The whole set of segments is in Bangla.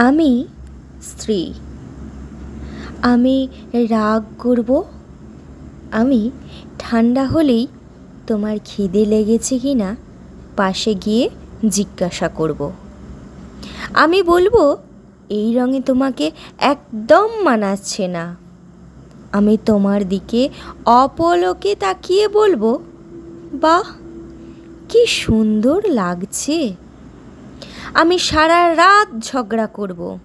আমি স্ত্রী। আমি রাগ করব। আমি ঠান্ডা হলেই তোমার খিদে লেগেছে কি না পাশে গিয়ে জিজ্ঞাসা করব। আমি বলবো এই রঙে তোমাকে একদম মানাচ্ছে না। আমি তোমার দিকে অপলকে তাকিয়ে বলবো, বাহ, কি সুন্দর লাগছে। আমি সারা রাত ঝগড়া করব।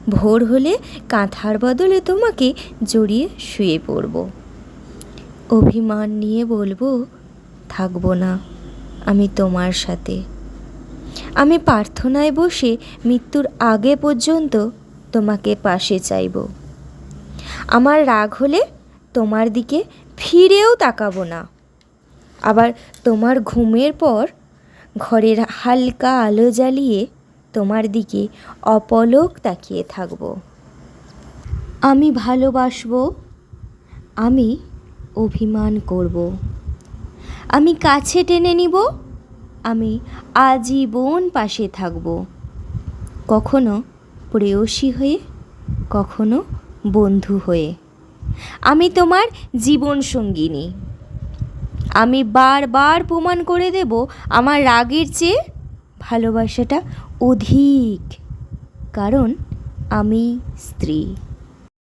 ভোর হলে কাঁথার বদলে তোমাকে জড়িয়ে শুয়ে পড়ব। অভিমান নিয়ে বলবো, থাকবো না আমি তোমার সাথে। আমি প্রার্থনায় বসে মৃত্যুর আগে পর্যন্ত তোমাকে পাশে চাইব। আমার রাগ হলে তোমার দিকে ফিরেও তাকাবো না। আবার তোমার ঘুমের পর ঘরের হালকা আলো জ্বালিয়ে তোমার দিকে অপলক তাকিয়ে থাকব। আমি ভালোবাসবো। আমি অভিমান করব। আমি কাছে টেনে নিব। আমি আজীবন পাশে থাকব। কখনো প্রেয়সী হয়ে, কখনো বন্ধু হয়ে। আমি তোমার জীবন সঙ্গিনী। আমি বারবার প্রমাণ করে দেব আমার রাগের চেয়ে ভালোবাসাটা অধিক, কারণ আমি স্ত্রী।